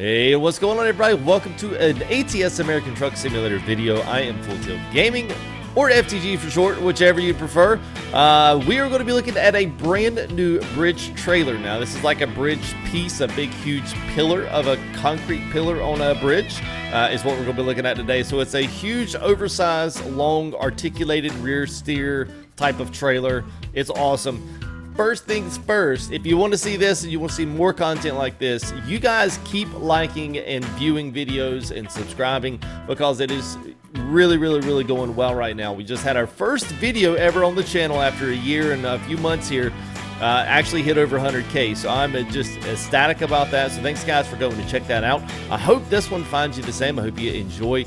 Hey, what's going on, everybody? Welcome to an ATS American Truck Simulator video. I am Full Tilt Gaming, or FTG for short, whichever you prefer. We are going to be looking at a brand new bridge trailer. Now, this is like a bridge piece, a big, huge pillar of a concrete pillar on a bridge is what we're going to be looking at today. So it's a huge, oversized, long, articulated rear steer type of trailer. It's awesome. First things first, if you want to see this and you want to see more content like this, you guys keep liking and viewing videos and subscribing, because it is really going well right now. We just had our first video ever on the channel after a year and a few months here, actually hit over 100K. So I'm just ecstatic about that. So thanks guys for going to check that out. I hope this one finds you the same. I hope you enjoy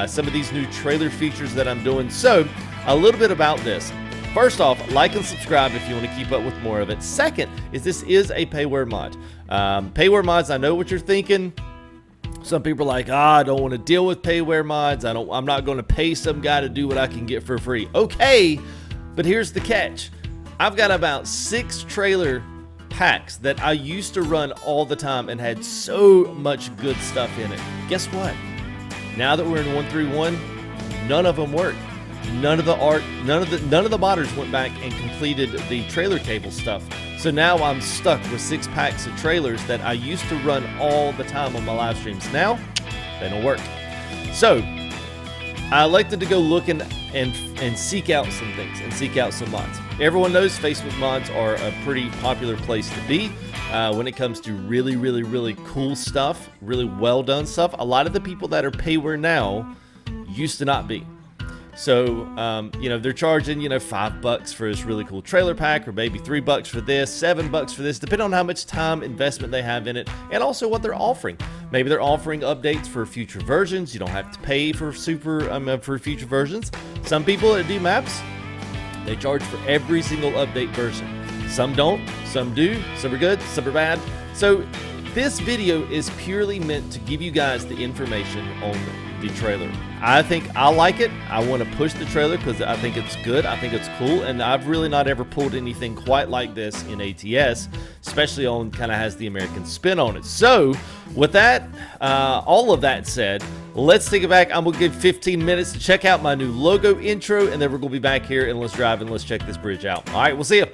some of these new trailer features that I'm doing. So a little bit about this. First off, like and subscribe if you want to keep up with more of it. Second is this is a payware mod. Payware mods, I know what you're thinking. Some people are like, I don't want to deal with payware mods. I'm not going to pay some guy to do what I can get for free. Okay, but here's the catch. I've got about 6 trailer packs that I used to run all the time and had so much good stuff in it. Guess what? Now that we're in 131, none of them work. None of the modders went back and completed the trailer cable stuff. So now I'm stuck with 6 packs of trailers that I used to run all the time on my live streams. Now they don't work. So I elected to go looking and seek out some things and seek out some mods. Everyone knows Facebook mods are a pretty popular place to be when it comes to really cool stuff, really well done stuff. A lot of the people that are payware now used to not be. So, they're charging, $5 for this really cool trailer pack, or maybe $3 for this, $7 for this, depending on how much time investment they have in it, and also what they're offering. Maybe they're offering updates for future versions. You don't have to pay for for future versions. Some people that do maps, they charge for every single update version. Some don't, some do, some are good, some are bad. So this video is purely meant to give you guys the information on the trailer. I think I like it. I want to push the trailer because I think it's good. I think it's cool, and I've really not ever pulled anything quite like this in ATS, especially on kind of has the American spin on it. So with that, all of that said, let's take it back. I'm gonna give 15 minutes to check out my new logo intro, and then we're gonna be back here and let's drive and let's check this bridge out. All right, we'll see you.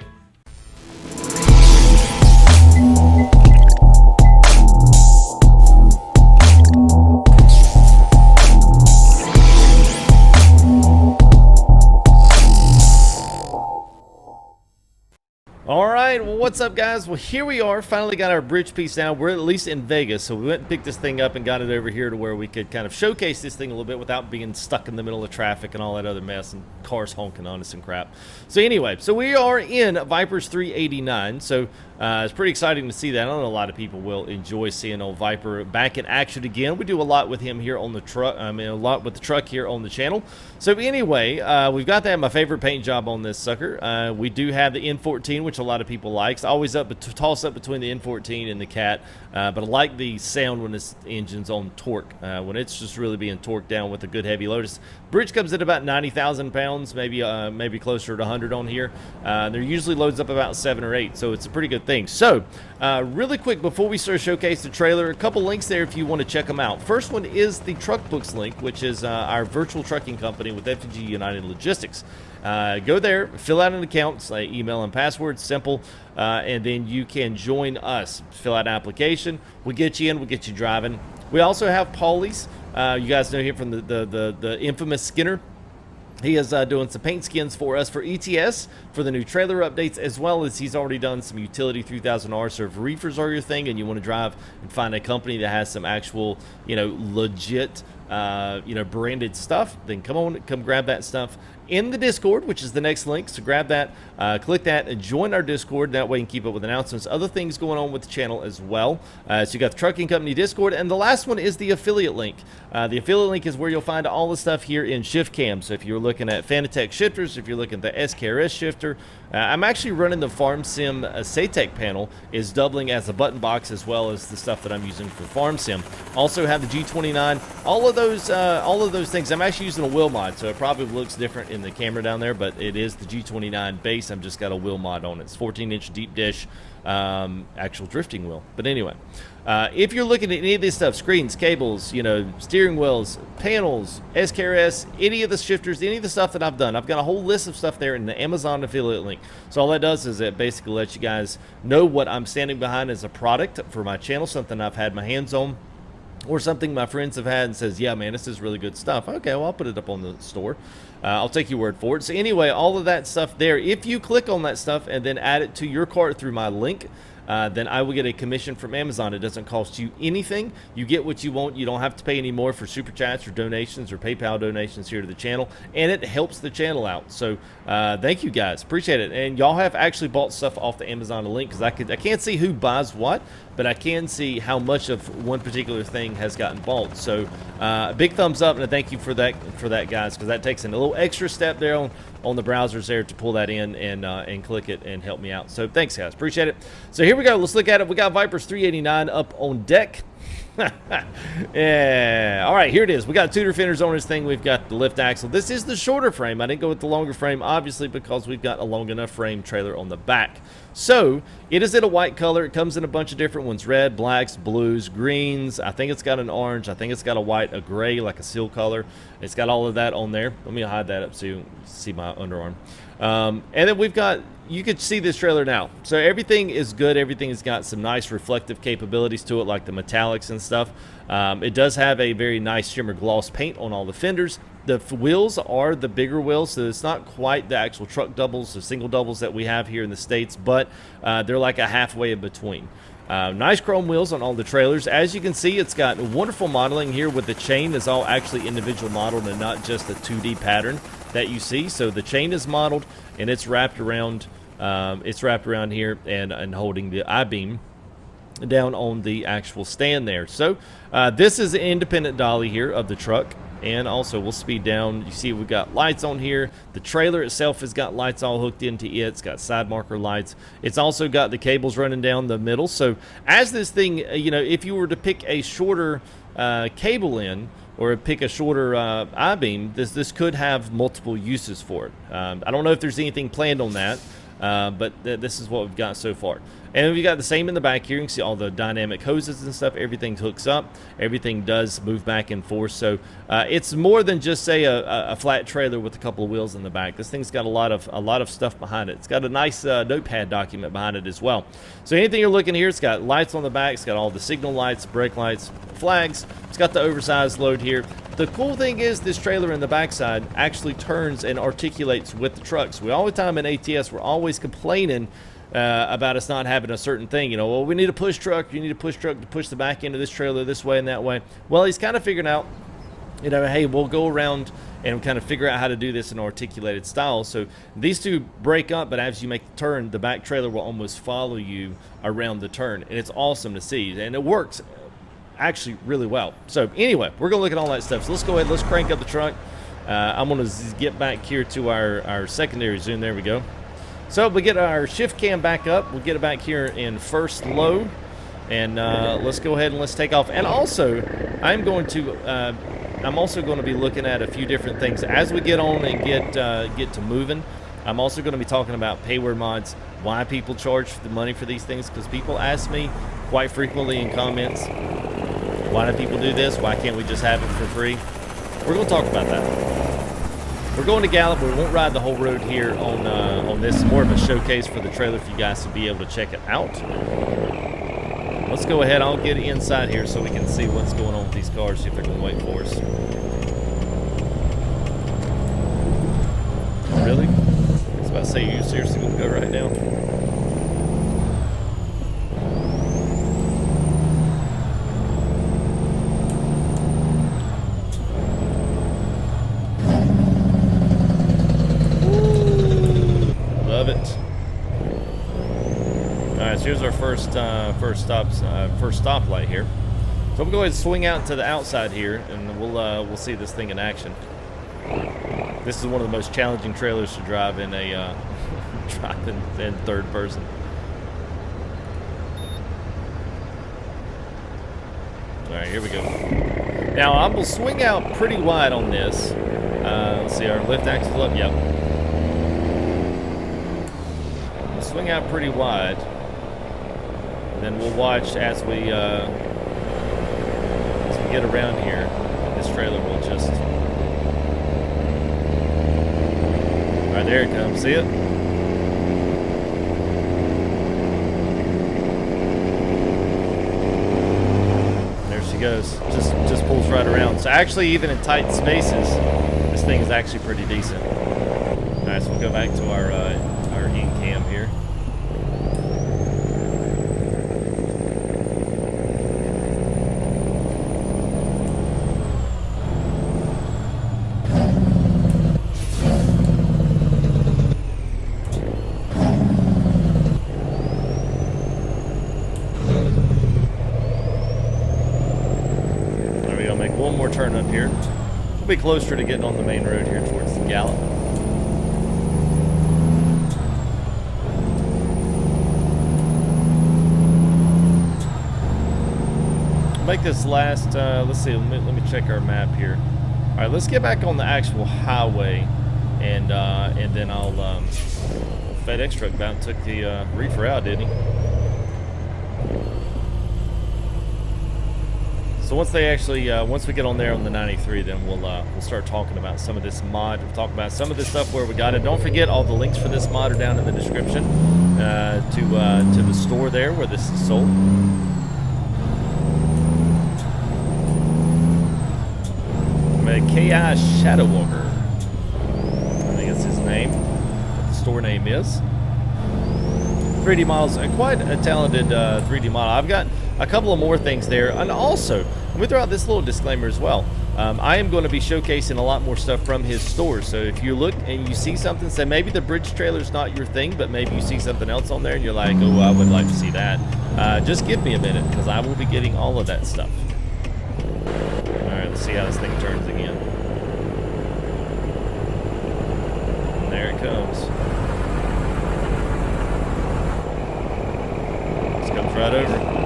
Alright, well, what's up guys? Well, here we are, finally got our bridge piece down. We're at least in Vegas, so we went and picked this thing up and got it over here to where we could kind of showcase this thing a little bit without being stuck in the middle of traffic and all that other mess and cars honking on us and crap. So anyway, so we are in Viper's 389, so it's pretty exciting to see that. I know a lot of people will enjoy seeing old Viper back in action again. We do a lot with him here on the truck, a lot with the truck here on the channel. So anyway, we've got that, my favorite paint job on this sucker. We do have the N14, which a lot of people like. It's always toss up between the N14 and the Cat, but I like the sound when this engine's on torque, when it's just really being torqued down with a good heavy Lotus. Bridge comes at about 90,000 pounds, maybe closer to 100 on here. There usually loads up about 7 or 8, so it's a pretty good thing. So really quick before we start showcase the trailer, a couple links there if you want to check them out. First one is the Truck Books link, which is our virtual trucking company with FTG United Logistics. Go there, fill out an account, email and password, simple, and then you can join us. Fill out an application, we'll get you in, we'll get you driving. We also have Paulie's. You guys know him from the infamous Skinner. He is doing some paint skins for us for ETS for the new trailer updates, as well as he's already done some utility 3000R. So if reefers are your thing and you want to drive and find a company that has some actual, legit, branded stuff, then come grab that stuff in the Discord, which is the next link. So grab that, click that, and join our Discord. That way you can keep up with announcements, other things going on with the channel as well. So you got the Trucking Company Discord, and the last one is the affiliate link. The affiliate link is where you'll find all the stuff here in ShiftCam. So if you're looking at Fanatec shifters, if you're looking at the SKRS shifter, I'm actually running the Farm Sim SATEC panel is doubling as a button box, as well as the stuff that I'm using for Farm Sim. Also have the G29. All of all of those things. I'm actually using a wheel mod, so it probably looks different in the camera down there, but it is the G29 base. I've just got a wheel mod on it. It's 14-inch deep dish, actual drifting wheel. But anyway, if you're looking at any of this stuff, screens, cables, you know, steering wheels, panels, SKRS, any of the shifters, any of the stuff that I've done, I've got a whole list of stuff there in the Amazon affiliate link. So all that does is it basically lets you guys know what I'm standing behind as a product for my channel, something I've had my hands on, or something my friends have had and says, yeah, man, this is really good stuff. Okay, well, I'll put it up on the store. I'll take your word for it. So anyway, all of that stuff there, if you click on that stuff and then add it to your cart through my link, then I will get a commission from Amazon. It doesn't cost you anything. You get what you want. You don't have to pay any more for Super Chats or donations or PayPal donations here to the channel, and it helps the channel out. So thank you guys. Appreciate it. And y'all have actually bought stuff off the Amazon link, because I can't see who buys what, but I can see how much of one particular thing has gotten bought. So big thumbs up, and a thank you for that guys, because that takes a little extra step there on the browsers there to pull that in and click it and help me out. So thanks guys, appreciate it. So here we go, let's look at it. We got Vipers 389 up on deck. Yeah, all right, here it is. We got tutor fenders on this thing. We've got the lift axle. This is the shorter frame. I didn't go with the longer frame, obviously, because we've got a long enough frame trailer on the back. So it is in a white color. It comes in a bunch of different ones: red, blacks, blues, greens. I think it's got an orange. I think it's got a white, a gray, like a seal color. It's got all of that on there. Let me hide that up so you can see my underarm. And then we've got, you could see this trailer now. So everything is good. Everything has got some nice reflective capabilities to it, like the metallics and stuff. It does have a very nice shimmer gloss paint on all the fenders. The wheels are the bigger wheels, so it's not quite the actual truck doubles, the single doubles that we have here in the States, but they're like a halfway in between. Nice chrome wheels on all the trailers. As you can see, it's got wonderful modeling here, with the chain is all actually individual modeled and not just a 2D pattern that you see. So the chain is modeled and it's wrapped around here and holding the I-beam down on the actual stand there. So this is an independent dolly here of the truck. And also we'll speed down. You see we've got lights on here. The trailer itself has got lights all hooked into it. It's got side marker lights. It's also got the cables running down the middle. So as this thing, you know, if you were to pick a shorter cable in, or pick a shorter I-beam, this could have multiple uses for it. I don't know if there's anything planned on that, but this is what we've got so far. And we've got the same in the back here. You can see all the dynamic hoses and stuff. Everything hooks up. Everything does move back and forth. So it's more than just, say, a flat trailer with a couple of wheels in the back. This thing's got a lot of stuff behind it. It's got a nice notepad document behind it as well. So anything you're looking here, it's got lights on the back. It's got all the signal lights, brake lights, flags. It's got the oversized load here. The cool thing is this trailer in the backside actually turns and articulates with the trucks. We all the time in ATS, we're always complaining about us not having a certain thing. You know, well, we need a push truck. You need a push truck to push the back end of this trailer this way and that way. Well, he's kind of figuring out, you know, hey, we'll go around and kind of figure out how to do this in an articulated style. So these two break up, but as you make the turn, the back trailer will almost follow you around the turn. And it's awesome to see. And it works actually really well. So anyway, we're going to look at all that stuff. So let's go ahead. Let's crank up the truck. I'm going to get back here to our secondary zoom. There we go. So we get our shift cam back up. We'll get it back here in first low, and let's go ahead and let's take off. And also, I'm also going to be looking at a few different things as we get on and get to moving. I'm also going to be talking about payware mods, why people charge the money for these things, because people ask me quite frequently in comments, why do people do this? Why can't we just have it for free? We're going to talk about that. We're going to Gallup. We won't ride the whole road here on this. More of a showcase for the trailer for you guys to be able to check it out. Let's go ahead. I'll get inside here so we can see what's going on with these cars, see if they're going to wait for us. Really? I was about to say, you seriously going to go right now? Here's our first stoplight here. So we'll go ahead and swing out to the outside here, and we'll see this thing in action. This is one of the most challenging trailers to drive in a in third person. All right, here we go. Now, I will swing out pretty wide on this. Let's see, our lift axle up. Yep. We'll swing out pretty wide. And then we'll watch as we get around here. This trailer will just... All right, there it comes. See it? Goes just pulls right around. So actually, even in tight spaces, this thing is actually pretty decent. All right, so we'll go back to our in cam here. One more turn up here. We'll be closer to getting on the main road here towards the Gallop. Make this last, let's see, let me check our map here. All right, let's get back on the actual highway, and then I'll, FedEx truck about took the reefer out, didn't he? So once they actually, once we get on there on the 93, then we'll start talking about some of this mod. We'll talk about some of this stuff where we got it. Don't forget, all the links for this mod are down in the description to the store there where this is sold. KI Shadow Walker, I think that's his name. What the store name is. 3D models, quite a talented 3D model. I've got a couple of more things there, and also let me throw out this little disclaimer as well. I am going to be showcasing a lot more stuff from his store, so if you look and you see something, say maybe the bridge trailer's not your thing, but maybe you see something else on there and you're like, oh, I would like to see that, just give me a minute, because I will be getting all of that stuff. Alright, let's see how this thing turns again. And there it comes. Just comes right over.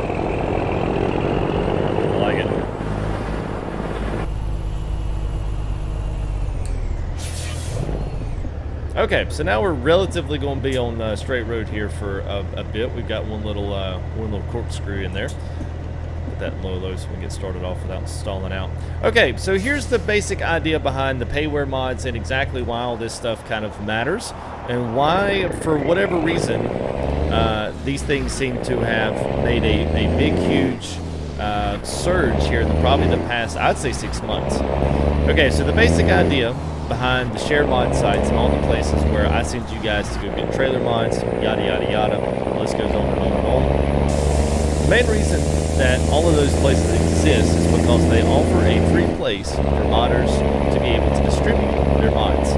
Okay, so now we're relatively going to be on straight road here for a bit. We've got one little corkscrew in there. Put that low so we can get started off without stalling out. Okay, so here's the basic idea behind the payware mods and exactly why all this stuff kind of matters, and why, for whatever reason, these things seem to have made a big, huge surge here in probably the past, I'd say, 6 months. Okay, so the basic idea behind the share mod sites and all the places where I send you guys to go get trailer mods, yada yada yada, the list goes on and on and on. The main reason that all of those places exist is because they offer a free place for modders to be able to distribute their mods.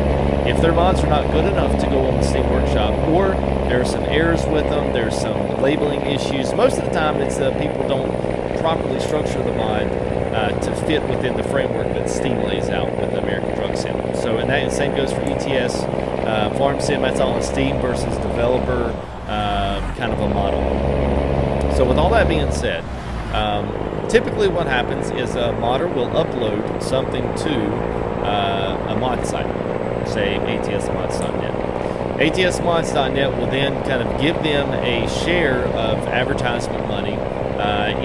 If their mods are not good enough to go on the Steam Workshop, or there are some errors with them, there's some labeling issues, most of the time it's people don't properly structure the mod to fit within the framework that Steam lays out with the American Truck Sim. So, and that same goes for ETS, Farm Sim, that's all in Steam versus developer kind of a model. So with all that being said, typically what happens is a modder will upload something to a mod site, say atsmods.net. atsmods.net will then kind of give them a share of advertisement money.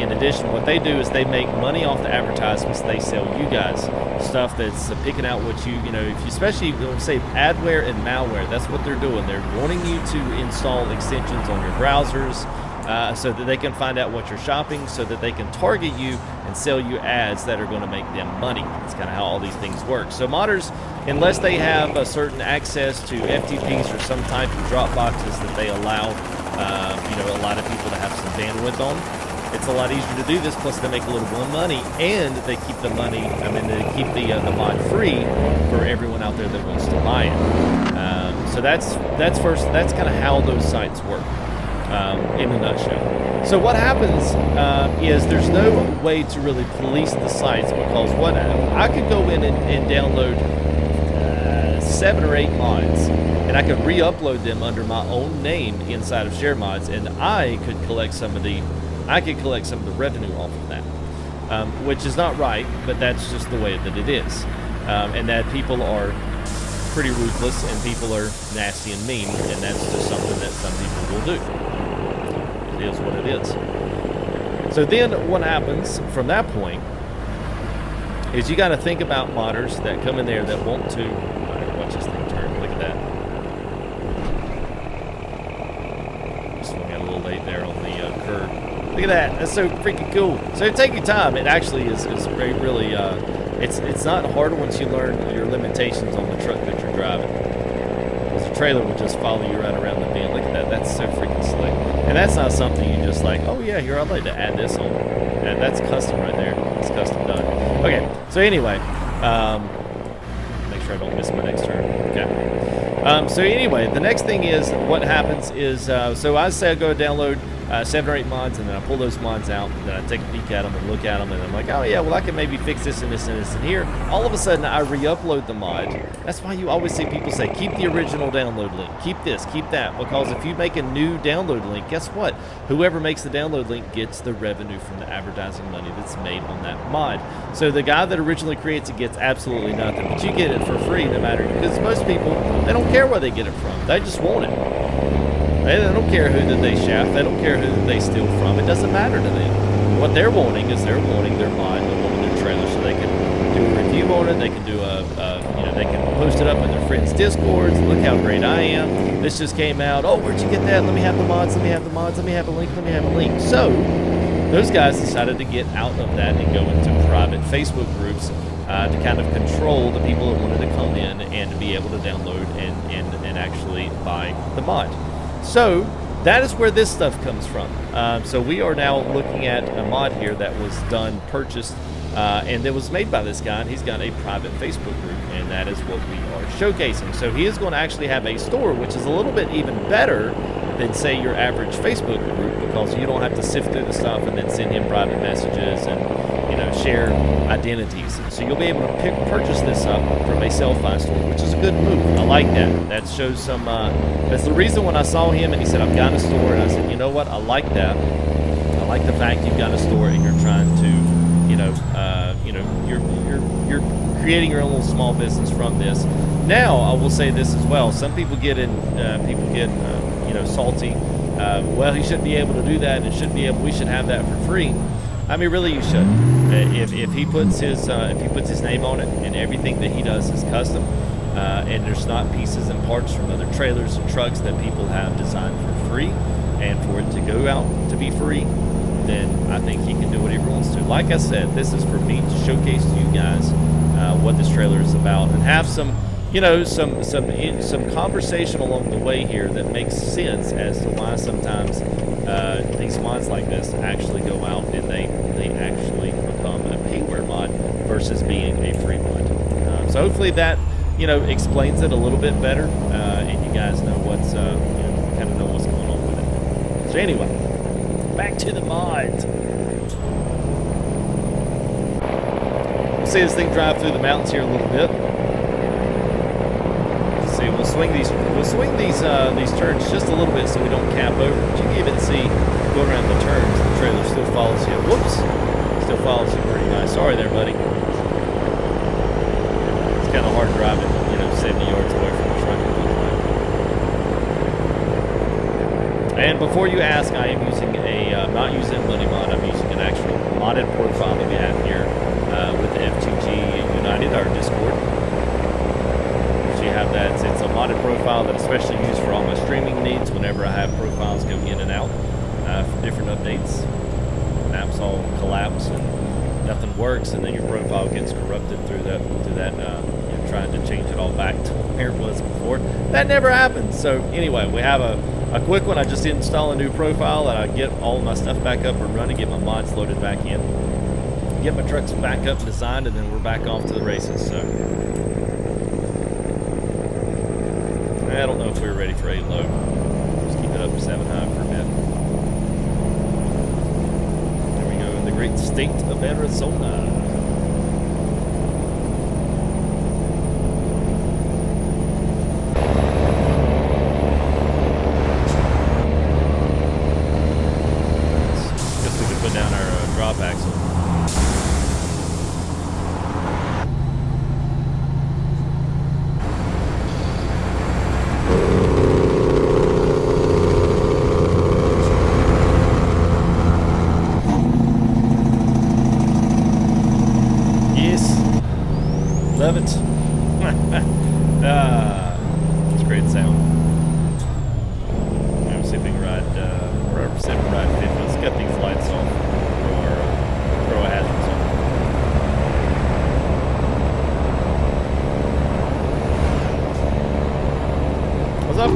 In addition, what they do is they make money off the advertisements they sell you guys. Stuff that's picking out what you know, if you, especially when we say adware and malware, that's what they're doing. They're wanting you to install extensions on your browsers so that they can find out what you're shopping, so that they can target you and sell you ads that are going to make them money. That's kind of how all these things work. So modders, unless they have a certain access to FTPs or some type of drop boxes that they allow you know, a lot of people to have some bandwidth on, it's a lot easier to do this, plus they make a little more money, and they keep the money, they keep the mod free for everyone out there that wants to buy it. So that's kind of how those sites work in a nutshell. So what happens is there's no way to really police the sites, because what I could go in and download 7 or 8 mods, and I could re-upload them under my own name inside of Share Mods, and I could collect some of the revenue off of that. which is not right, but that's just the way that it is. And that people are pretty ruthless and people are nasty and mean, and that's just something that some people will do. It is what it is. So then what happens from that point is you got to think about modders that come in there that want to... watch this thing turn. Look at that. Swung out a little late there on the curb. Look at that. That's so freaking cool. So take your time. It actually is really... It's not hard once you learn your limitations on the truck that you're driving. Because the trailer will just follow you right around the bend. Look at that. That's so freaking slick. And that's not something you just like, oh yeah, here, I'd like to add this on. And that's custom right there. It's custom done. Okay, so anyway, make sure I don't miss my next turn. Okay. So anyway, the next thing is, what happens is, so I say I go download 7 or 8 mods, and then I pull those mods out, and then I take a peek at them and look at them, and I'm like, oh yeah, well I can maybe fix this and this and this and here. All of a sudden I re-upload the mod. That's why you always see people say, keep the original download link, keep this, keep that, because if you make a new download link, guess what? Whoever makes the download link gets the revenue from the advertising money that's made on that mod. So the guy that originally creates it gets absolutely nothing, but you get it for free no matter, because most people, they don't care where they get it from, they just want it. They don't care who that they shaft. They don't care who that they steal from. It doesn't matter to them. What they're wanting is they're wanting their mod, they're wanting their trailer, so they can do a review on it. They can do they can post it up in their friends' discords. Look how great I am. This just came out. Oh, where'd you get that? Let me have the mods. Let me have the mods. Let me have a link. Let me have a link. So those guys decided to get out of that and go into private Facebook groups to kind of control the people that wanted to come in and to be able to download and actually buy the mod. So that is where this stuff comes from. So we are now looking at a mod here that was purchased, and that was made by this guy, and he's got a private Facebook group, and that is what we are showcasing. So he is going to actually have a store, which is a little bit even better than, say, your average Facebook group, because you don't have to sift through the stuff and then send him private messages and share identities. So you'll be able to purchase this up from a sell-fi store, which is a good move. I like that. That shows some. That's the reason when I saw him and he said, "I've got a store," and I said, "You know what? I like that. I like the fact you've got a store and you're trying to, you're creating your own little small business from this." Now, I will say this as well. Some people get salty. Well, he shouldn't be able to do that, and we should have that for free. I mean, really, you should. If he puts his name on it, and everything that he does is custom, and there's not pieces and parts from other trailers and trucks that people have designed for free, and for it to go out to be free, then I think he can do whatever he wants to. Like I said, this is for me to showcase to you guys what this trailer is about, and have some conversation along the way here that makes sense as to why sometimes these mods like this actually go out and they actually become a payware mod versus being a free mod. So hopefully that explains it a little bit better, and you guys know what's kind of know what's going on with it. So anyway, back to the mod. We'll see this thing drive through the mountains here a little bit. See, we'll swing these turns just a little bit so we don't cap over. But you can even see going around the turns, the trailer still follows you. Whoops, still follows you pretty nice. Sorry there, buddy. It's kind of hard driving, 70 yards away from the truck. And before you ask, I am using I'm not using Money Mod. I'm using an actual modded profile that we have here with the FTG United, our Discord. Have that. It's a modded profile that I especially use for all my streaming needs whenever I have profiles go in and out for different updates. Maps all collapse and nothing works, and then your profile gets corrupted through that trying to change it all back to where it was before. That never happens. So anyway, we have a quick one. I just install a new profile and I get all of my stuff back up and running, get my mods loaded back in, get my trucks back up and designed, and then we're back off to the races. So I don't know if we're ready for 8 low. Just keep it up 7 high for a bit. There we go, in the great state of Arizona. Guess we could put down our drop axle.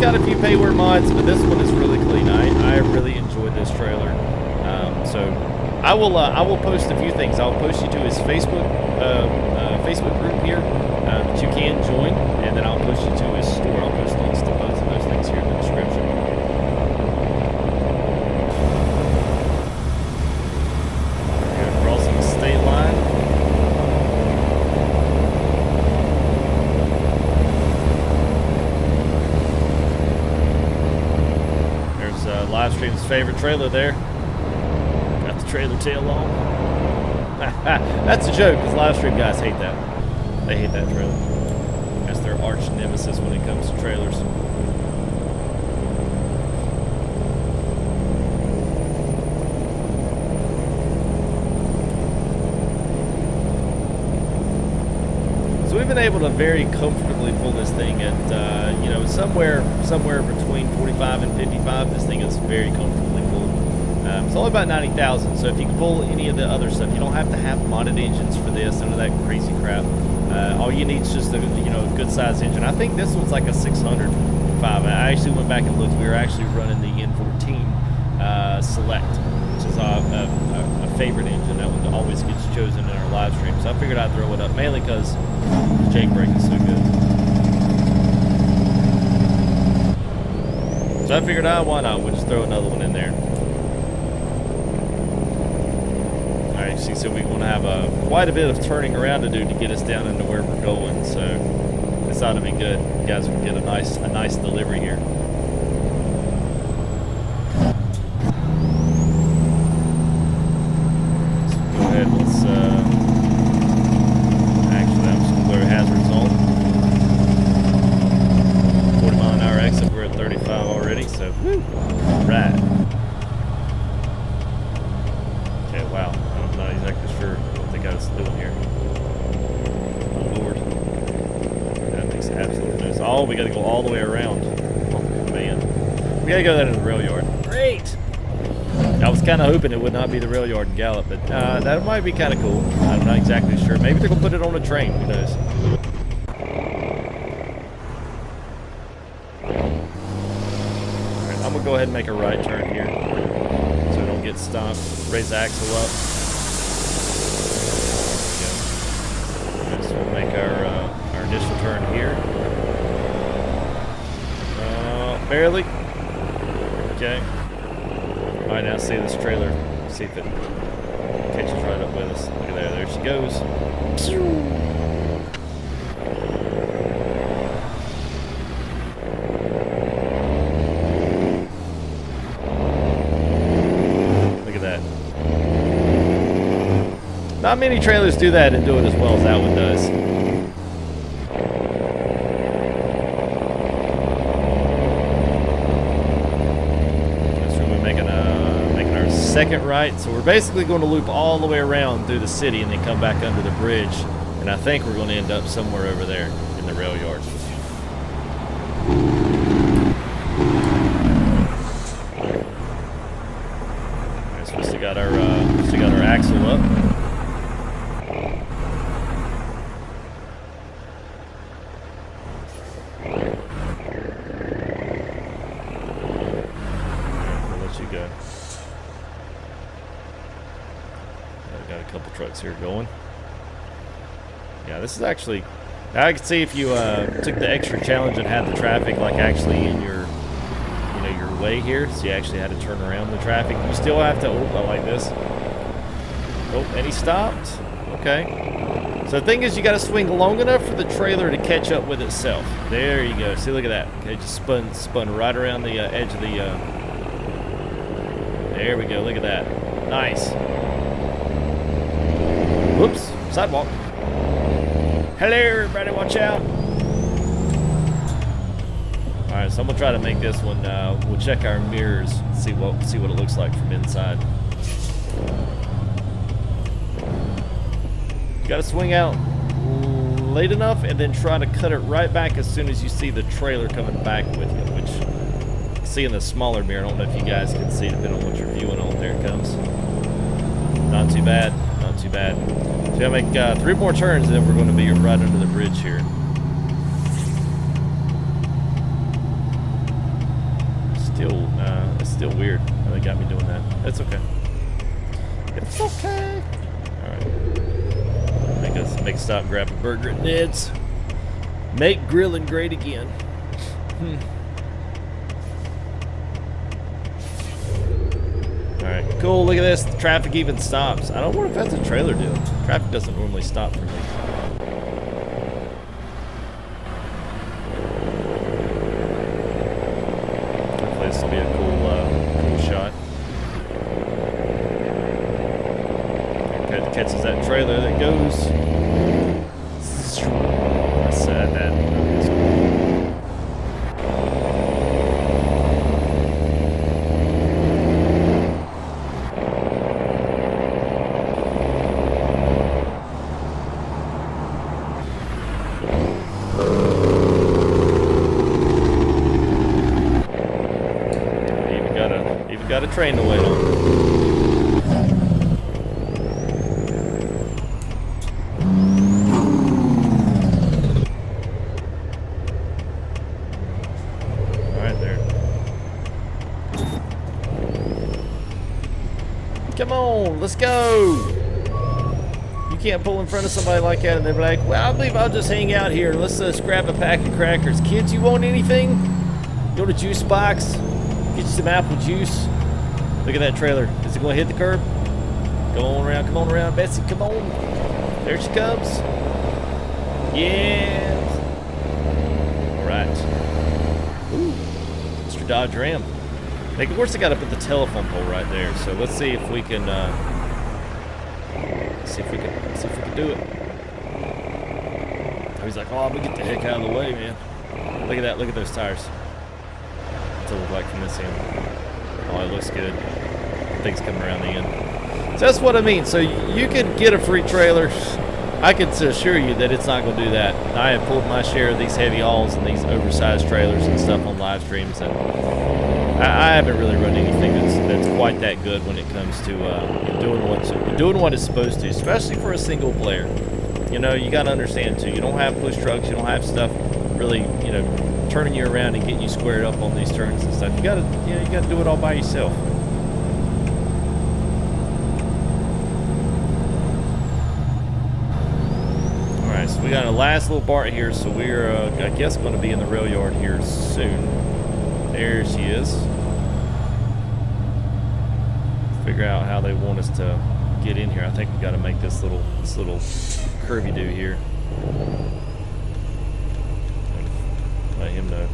got a few payware mods, but this one is really clean. I really enjoyed this trailer. So I will post a few things. I'll post you to his Facebook group here that you can join, and then I'll post you to his store. I'll post links to both of those things here in the description. We're gonna cross the state line. There's Livestream's favorite trailer there. Got the trailer tail on. That's a joke, because Livestream guys hate that. They hate that trailer. That's their arch nemesis when it comes to trailers. So we've been able to very comfortably pull this thing at, you know, somewhere between 45 and 55. This thing is very comfortably pulled. It's only about 90,000, so if you can pull any of the other stuff, you don't have to have modded engines for this, none of that crazy crap. All you need is just a good sized engine. I think this one's like a 605. I actually went back and looked. We were actually running the N14 Select, which is a favorite engine that one always gets chosen in our live stream. So I figured I'd throw it up mainly because the jailbreak is so good. So I figured, why not? We'll just throw another one in there. So we're going to have quite a bit of turning around to do to get us down into where we're going. So this ought to be good. You guys will get a nice delivery here. So go ahead. Let's actually, I'm just going to clear hazard zone. 40-mile-an-hour exit. We're at 35 already. So woo, right. Okay, wow. I'm not exactly sure what the guy's doing here. Oh, Lord. That makes absolute sense. Oh, we got to go all the way around. Oh, man. We got to go down to the rail yard. Great! I was kind of hoping it would not be the rail yard in Gallup, but that might be kind of cool. I'm not exactly sure. Maybe they're going to put it on a train. Who knows? Alright, I'm going to go ahead and make a right turn here so we don't get stopped. Raise the axle up. So we'll make our initial turn here. Barely. Okay. All right, now see this trailer. See if it catches right up with us. Look at there. There she goes. Look at that. Not many trailers do that and do it as well as that one does. So we're making our second right. So we're basically going to loop all the way around through the city and then come back under the bridge. And I think we're going to end up somewhere over there in the rail yard. Alright, so we still got our axle up. Here going. Yeah, this is actually, I could see if you took the extra challenge and had the traffic like actually in your way here, so you actually had to turn around the traffic. You still have to, I like this. Oh, and he stopped. Okay. So the thing is, you got to swing long enough for the trailer to catch up with itself. There you go. See, look at that. Okay, just spun right around the edge of the. There we go. Look at that. Nice. Whoops, sidewalk. Hello, everybody, watch out. All right, so I'm gonna try to make this one. We'll check our mirrors, see what it looks like from inside. You gotta swing out late enough and then try to cut it right back as soon as you see the trailer coming back with you, which you see in the smaller mirror. I don't know if you guys can see, depending on what you're viewing on. There it comes. Not too bad. Not too bad. So we're going to make 3 more turns, and then we're going to be right under the bridge here. It's still weird how they got me doing that. It's okay. It's okay. All right. Make a stop and grab a burger at Ned's. Make grilling great again. Alright, cool, look at this. The traffic even stops. I don't wonder if that's a trailer deal. Traffic doesn't normally stop for me. Hopefully this will be a cool shot. Catches that trailer that goes. I said that. Got a train to wait on. Alright, there. Come on, let's go! You can't pull in front of somebody like that and they're like, well, I believe I'll just hang out here and let's grab a pack of crackers. Kids, you want anything? You want a juice box? Get you some apple juice. Look at that trailer. Is it going to hit the curb? Come on around, Betsy. Come on. There she comes. Yes. All right. Ooh, Mr. Dodge Ram. Like, of course, I got to put the telephone pole right there. So let's see if we can. See if we can do it. Oh, he's like, oh, I'm gonna get the heck out of the way, man. Look at that. Look at those tires. What's it look like from this end? Oh, it looks good. Things coming around the end. So that's what I mean. So you can get a free trailer. I can assure you that it's not going to do that. I have pulled my share of these heavy hauls and these oversized trailers and stuff on live streams, and I haven't really run anything that's quite that good when it comes to doing what it's supposed to, especially for a single player. You know, you got to understand too. You don't have push trucks. You don't have stuff really, you know, turning you around and getting you squared up on these turns and stuff. You gotta do it all by yourself. All right, so we got a last little BART here, so we're I guess going to be in the rail yard here soon. There she is. Figure out how they want us to get in here. I think we got to make this little curvy do here. Let him know.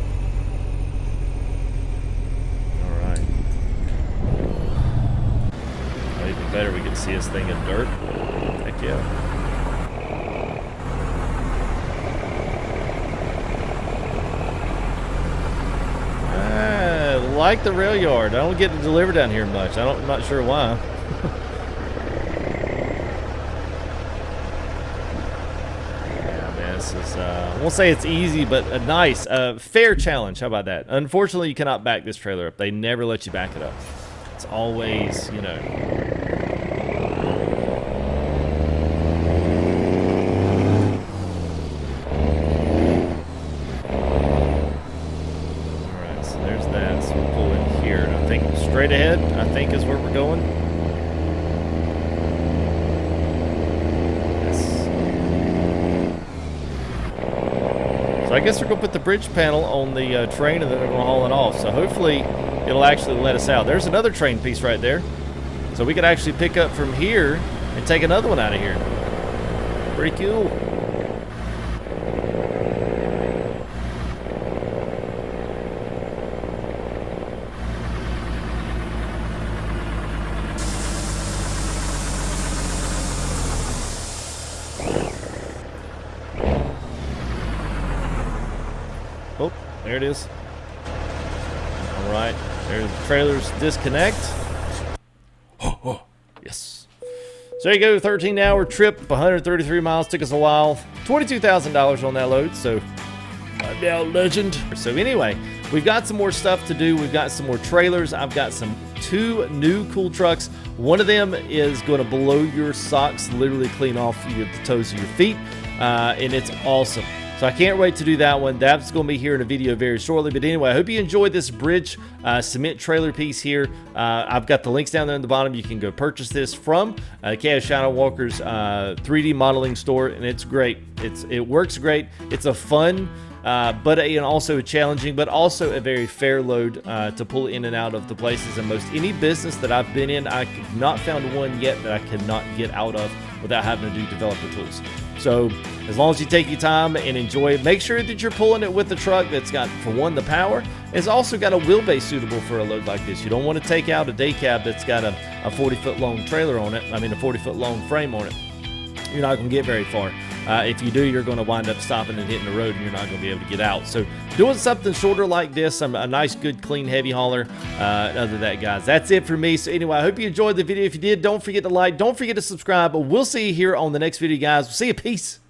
Alright. Even better, we can see this thing in dirt. Heck yeah. I like the rail yard. I don't get to deliver down here much. I'm not sure why. I won't say it's easy, but a nice, fair challenge. How about that? Unfortunately, you cannot back this trailer up. They never let you back it up. It's always, you know. All right, so there's that. So we'll pull in here. And I think straight ahead, I think is where we're going. So I guess we're going to put the bridge panel on the train and then we're going to haul it off. So hopefully it'll actually let us out. There's another train piece right there. So we could actually pick up from here and take another one out of here. Pretty cool. Oh, there it is. All right, there's the trailers disconnect. Oh, yes. So there you go, 13-hour trip, 133 miles, took us a while. $22,000 on that load, so I'm now legend. So anyway, we've got some more stuff to do. We've got some more trailers. I've got two new cool trucks. One of them is going to blow your socks literally clean off the toes of your feet, and it's awesome. So I can't wait to do that one. That's going to be here in a video very shortly. But anyway, I hope you enjoyed this bridge cement trailer piece here. I've got the links down there in the bottom. You can go purchase this from Chaos Shadow Walker's 3D modeling store, and it's great. It works great. It's a fun, but also challenging, but also a very fair load to pull in and out of the places. And most any business that I've been in, I have not found one yet that I cannot get out of without having to do developer tools. So as long as you take your time and enjoy it, make sure that you're pulling it with the truck that's got, for one, the power. It's also got a wheelbase suitable for a load like this. You don't want to take out a day cab that's got a 40-foot long trailer on it. I mean, a 40-foot long frame on it. You're not going to get very far. If you do, you're going to wind up stopping and hitting the road, and you're not going to be able to get out. So doing something shorter like this, a nice, good, clean, heavy hauler. Other than that, guys, that's it for me. So anyway, I hope you enjoyed the video. If you did, don't forget to like. Don't forget to subscribe. We'll see you here on the next video, guys. We'll see you. Peace.